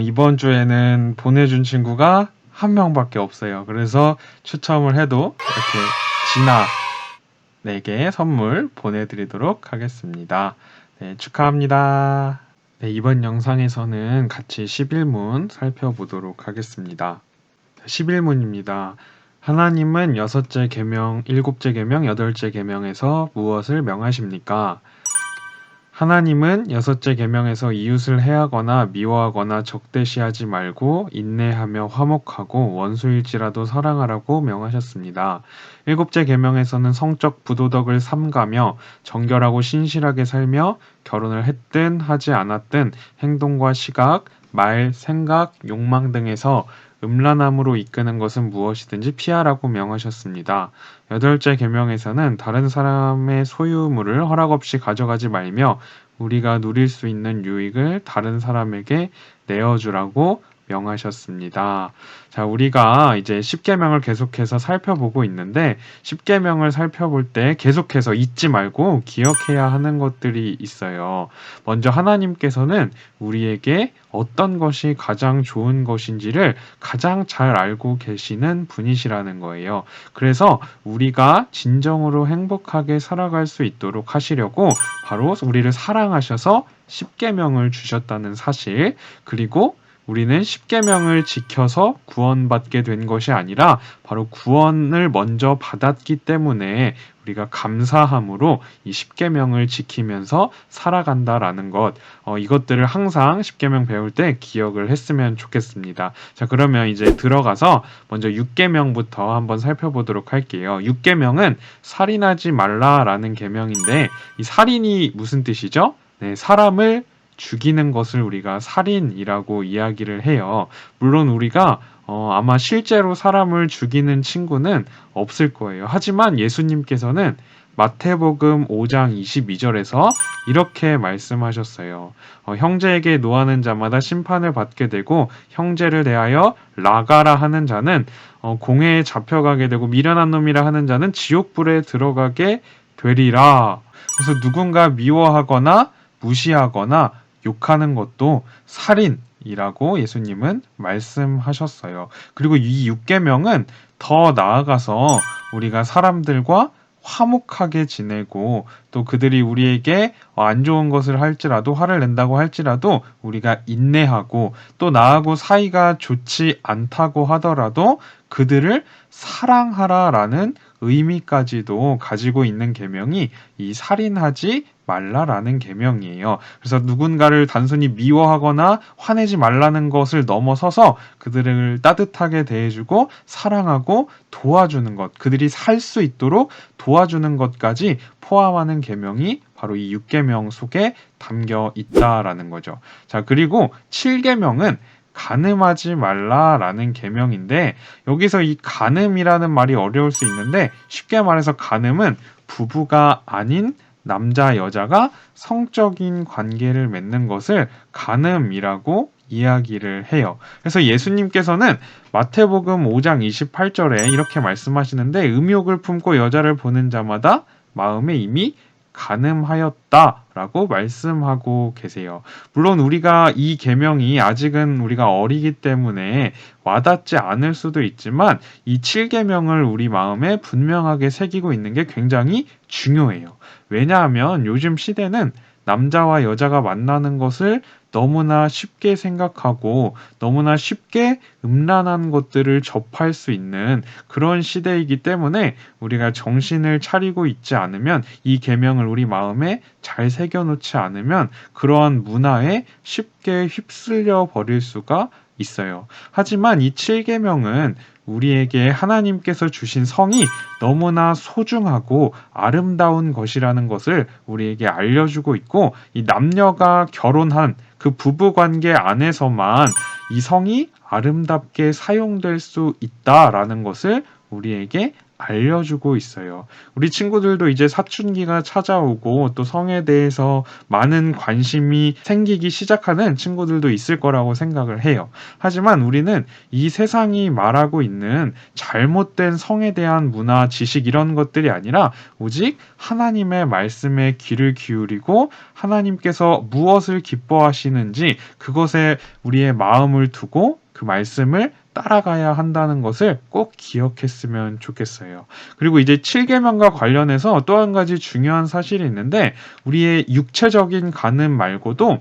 이번 주에는 보내준 친구가 한 명밖에 없어요. 그래서 추첨을 해도 이렇게 진아에게 선물 보내드리도록 하겠습니다. 네, 축하합니다. 네, 이번 영상에서는 같이 11문 살펴보도록 하겠습니다. 11문입니다. 하나님은 여섯째 계명, 일곱째 계명, 여덟째 계명에서 무엇을 명하십니까? 하나님은 여섯째 계명에서 이웃을 해하거나 미워하거나 적대시하지 말고 인내하며 화목하고 원수일지라도 사랑하라고 명하셨습니다. 일곱째 계명에서는 성적 부도덕을 삼가며 정결하고 신실하게 살며 결혼을 했든 하지 않았든 행동과 시각, 말, 생각, 욕망 등에서 음란함으로 이끄는 것은 무엇이든지 피하라고 명하셨습니다. 여덟째 계명에서는 다른 사람의 소유물을 허락 없이 가져가지 말며 우리가 누릴 수 있는 유익을 다른 사람에게 내어주라고 명하셨습니다. 자, 우리가 이제 십계명을 계속해서 살펴보고 있는데 십계명을 살펴볼 때 계속해서 잊지 말고 기억해야 하는 것들이 있어요. 먼저 하나님께서는 우리에게 어떤 것이 가장 좋은 것인지를 가장 잘 알고 계시는 분이시라는 거예요. 그래서 우리가 진정으로 행복하게 살아갈 수 있도록 하시려고 바로 우리를 사랑하셔서 십계명을 주셨다는 사실, 그리고 우리는 십계명을 지켜서 구원받게 된 것이 아니라 바로 구원을 먼저 받았기 때문에 우리가 감사함으로 이 십계명을 지키면서 살아간다라는 것, 이것들을 항상 십계명 배울 때 기억을 했으면 좋겠습니다. 자, 그러면 이제 들어가서 먼저 육계명부터 한번 살펴보도록 할게요. 육계명은 살인하지 말라라는 계명인데 이 살인이 무슨 뜻이죠? 네, 사람을 죽이는 것을 우리가 살인이라고 이야기를 해요. 물론 우리가 아마 실제로 사람을 죽이는 친구는 없을 거예요. 하지만 예수님께서는 마태복음 5장 22절에서 이렇게 말씀하셨어요. 형제에게 노하는 자마다 심판을 받게 되고 형제를 대하여 라가라 하는 자는 공회에 잡혀가게 되고 미련한 놈이라 하는 자는 지옥불에 들어가게 되리라. 그래서 누군가 미워하거나 무시하거나 욕하는 것도 살인이라고 예수님은 말씀하셨어요. 그리고 이 육계명은 더 나아가서 우리가 사람들과 화목하게 지내고 또 그들이 우리에게 안 좋은 것을 할지라도 화를 낸다고 할지라도 우리가 인내하고 또 나하고 사이가 좋지 않다고 하더라도 그들을 사랑하라라는 의미까지도 가지고 있는 계명이 이 살인하지 말라라는 계명이에요. 그래서 누군가를 단순히 미워하거나 화내지 말라는 것을 넘어서서 그들을 따뜻하게 대해주고 사랑하고 도와주는 것, 그들이 살 수 있도록 도와주는 것까지 포함하는 계명이 바로 이 6계명 속에 담겨 있다라는 거죠. 자, 그리고 7계명은 간음하지 말라라는 계명인데 여기서 이 간음이라는 말이 어려울 수 있는데 쉽게 말해서 간음은 부부가 아닌 남자 여자가 성적인 관계를 맺는 것을 간음이라고 이야기를 해요. 그래서 예수님께서는 마태복음 5장 28절에 이렇게 말씀하시는데 음욕을 품고 여자를 보는 자마다 마음에 이미 간음하였다라고 말씀하고 계세요. 물론 우리가 이 계명이 아직은 우리가 어리기 때문에 와닿지 않을 수도 있지만 이 7계명을 우리 마음에 분명하게 새기고 있는 게 굉장히 중요해요. 왜냐하면 요즘 시대는 남자와 여자가 만나는 것을 너무나 쉽게 생각하고 너무나 쉽게 음란한 것들을 접할 수 있는 그런 시대이기 때문에 우리가 정신을 차리고 있지 않으면 이 계명을 우리 마음에 잘 새겨놓지 않으면 그러한 문화에 쉽게 휩쓸려 버릴 수가 있어요. 하지만 이 7계명은 우리에게 하나님께서 주신 성이 너무나 소중하고 아름다운 것이라는 것을 우리에게 알려주고 있고 이 남녀가 결혼한 그 부부 관계 안에서만 이 성이 아름답게 사용될 수 있다라는 것을 우리에게 알려주고 있어요. 우리 친구들도 이제 사춘기가 찾아오고 또 성에 대해서 많은 관심이 생기기 시작하는 친구들도 있을 거라고 생각을 해요. 하지만 우리는 이 세상이 말하고 있는 잘못된 성에 대한 문화, 지식 이런 것들이 아니라 오직 하나님의 말씀에 귀를 기울이고 하나님께서 무엇을 기뻐하시는지 그것에 우리의 마음을 두고 그 말씀을 따라가야 한다는 것을 꼭 기억했으면 좋겠어요. 그리고 이제 7계명과 관련해서 또 한 가지 중요한 사실이 있는데 우리의 육체적인 간음 말고도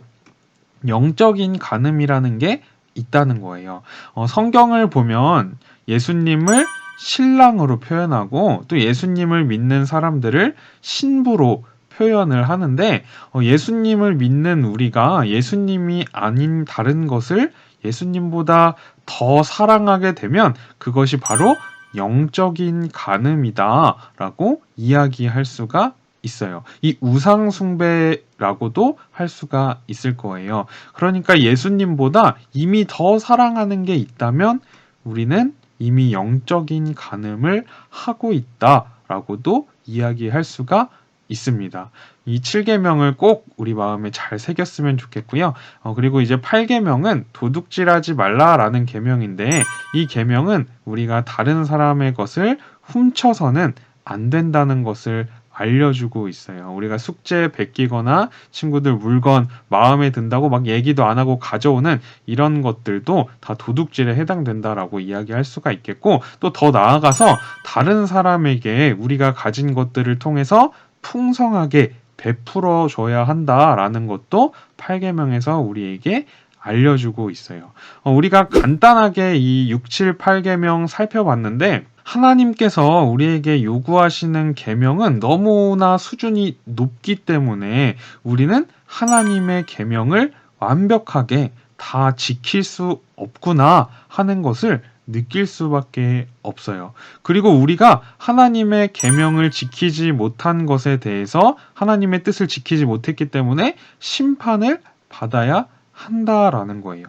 영적인 간음이라는 게 있다는 거예요. 성경을 보면 예수님을 신랑으로 표현하고 또 예수님을 믿는 사람들을 신부로 표현을 하는데 예수님을 믿는 우리가 예수님이 아닌 다른 것을 예수님보다 더 사랑하게 되면 그것이 바로 영적인 간음이다라고 이야기할 수가 있어요. 이 우상숭배라고도 할 수가 있을 거예요. 그러니까 예수님보다 이미 더 사랑하는 게 있다면 우리는 이미 영적인 간음을 하고 있다라고도 이야기할 수가 있습니다. 이 7계명을 꼭 우리 마음에 잘 새겼으면 좋겠고요. 그리고 이제 8계명은 도둑질하지 말라라는 계명인데 이 계명은 우리가 다른 사람의 것을 훔쳐서는 안 된다는 것을 알려주고 있어요. 우리가 숙제 베끼거나 친구들 물건 마음에 든다고 막 얘기도 안 하고 가져오는 이런 것들도 다 도둑질에 해당된다라고 이야기할 수가 있겠고 또 더 나아가서 다른 사람에게 우리가 가진 것들을 통해서 풍성하게 베풀어 줘야 한다라는 것도 8계명에서 우리에게 알려주고 있어요. 우리가 간단하게 이 6, 7, 8계명 살펴봤는데 하나님께서 우리에게 요구하시는 계명은 너무나 수준이 높기 때문에 우리는 하나님의 계명을 완벽하게 다 지킬 수 없구나 하는 것을 느낄 수밖에 없어요. 그리고 우리가 하나님의 계명을 지키지 못한 것에 대해서 하나님의 뜻을 지키지 못했기 때문에 심판을 받아야 한다라는 거예요.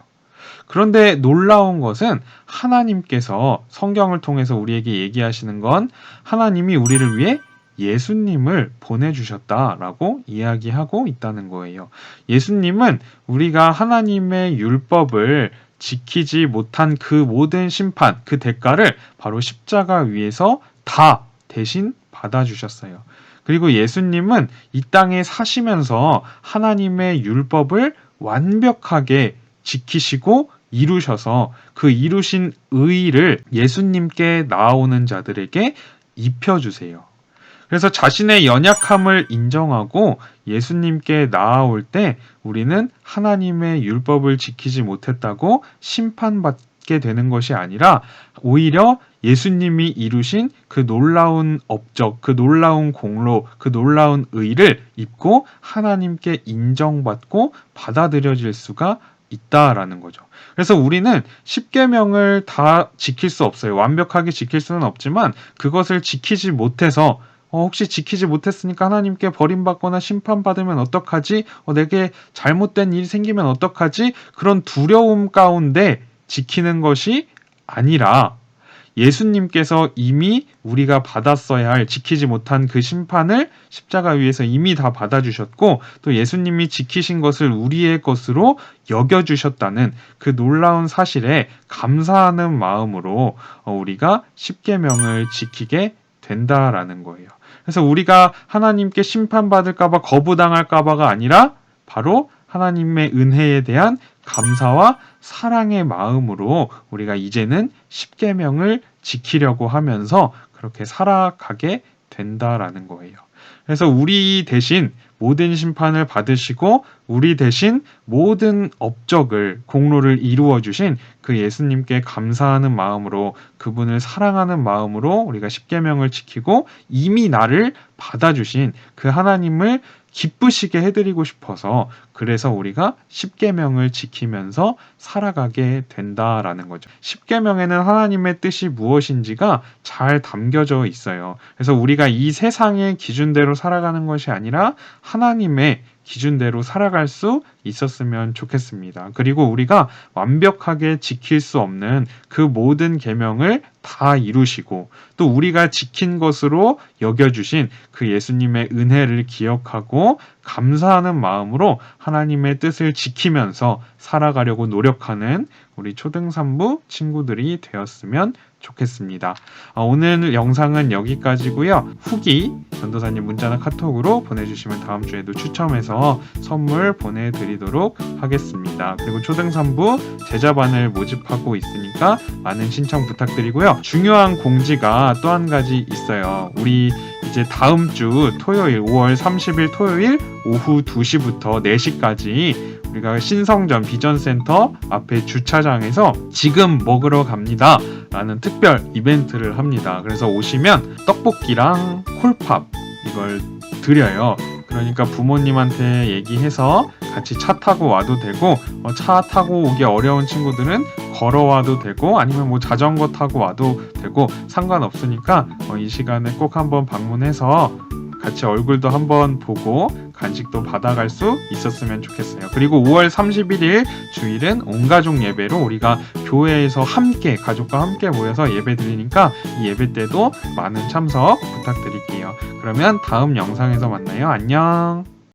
그런데 놀라운 것은 하나님께서 성경을 통해서 우리에게 얘기하시는 건 하나님이 우리를 위해 예수님을 보내주셨다라고 이야기하고 있다는 거예요. 예수님은 우리가 하나님의 율법을 지키지 못한 그 모든 심판, 그 대가를 바로 십자가 위에서 다 대신 받아주셨어요. 그리고 예수님은 이 땅에 사시면서 하나님의 율법을 완벽하게 지키시고 이루셔서 그 이루신 의의를 예수님께 나아오는 자들에게 입혀주세요. 그래서 자신의 연약함을 인정하고 예수님께 나아올 때 우리는 하나님의 율법을 지키지 못했다고 심판받게 되는 것이 아니라 오히려 예수님이 이루신 그 놀라운 업적, 그 놀라운 공로, 그 놀라운 의를 입고 하나님께 인정받고 받아들여질 수가 있다라는 거죠. 그래서 우리는 10계명을 다 지킬 수 없어요. 완벽하게 지킬 수는 없지만 그것을 지키지 못해서 혹시 지키지 못했으니까 하나님께 버림받거나 심판받으면 어떡하지? 내게 잘못된 일이 생기면 어떡하지? 그런 두려움 가운데 지키는 것이 아니라 예수님께서 이미 우리가 받았어야 할 지키지 못한 그 심판을 십자가 위에서 이미 다 받아주셨고 또 예수님이 지키신 것을 우리의 것으로 여겨주셨다는 그 놀라운 사실에 감사하는 마음으로 우리가 십계명을 지키게 된다라는 거예요. 그래서 우리가 하나님께 심판받을까봐 거부당할까봐가 아니라 바로 하나님의 은혜에 대한 감사와 사랑의 마음으로 우리가 이제는 십계명을 지키려고 하면서 그렇게 살아가게 된다라는 거예요. 그래서 우리 대신 모든 심판을 받으시고 우리 대신 모든 업적을 공로를 이루어 주신 그 예수님께 감사하는 마음으로 그분을 사랑하는 마음으로 우리가 십계명을 지키고 이미 나를 받아주신 그 하나님을 기쁘시게 해드리고 싶어서 그래서 우리가 십계명을 지키면서 살아가게 된다라는 거죠. 십계명에는 하나님의 뜻이 무엇인지가 잘 담겨져 있어요. 그래서 우리가 이 세상의 기준대로 살아가는 것이 아니라 하나님의 기준대로 살아갈 수 있었으면 좋겠습니다. 그리고 우리가 완벽하게 지킬 수 없는 그 모든 계명을 다 이루시고 또 우리가 지킨 것으로 여겨주신 그 예수님의 은혜를 기억하고 감사하는 마음으로 하나님의 뜻을 지키면서 살아가려고 노력하는 우리 초등산부 친구들이 되었으면 좋겠습니다. 오늘 영상은 여기까지고요. 후기 전도사님 문자나 카톡으로 보내주시면 다음 주에도 추첨해서 선물 보내드리도록 하겠습니다. 그리고 초등산부 제자반을 모집하고 있으니까 많은 신청 부탁드리고요. 중요한 공지가 또 한 가지 있어요. 우리 이제 다음 주 토요일 5월 30일 토요일 오후 2시부터 4시까지 우리가 신성전 비전센터 앞에 주차장에서 지금 먹으러 갑니다 라는 특별 이벤트를 합니다. 그래서 오시면 떡볶이랑 콜팝 이걸 드려요. 그러니까 부모님한테 얘기해서 같이 차 타고 와도 되고 차 타고 오기 어려운 친구들은 걸어와도 되고 아니면 뭐 자전거 타고 와도 되고 상관없으니까 이 시간에 꼭 한번 방문해서 같이 얼굴도 한번 보고 간식도 받아갈 수 있었으면 좋겠어요. 그리고 5월 31일 주일은 온가족 예배로 우리가 교회에서 함께 가족과 함께 모여서 예배 드리니까 이 예배 때도 많은 참석 부탁드릴게요. 그러면 다음 영상에서 만나요. 안녕.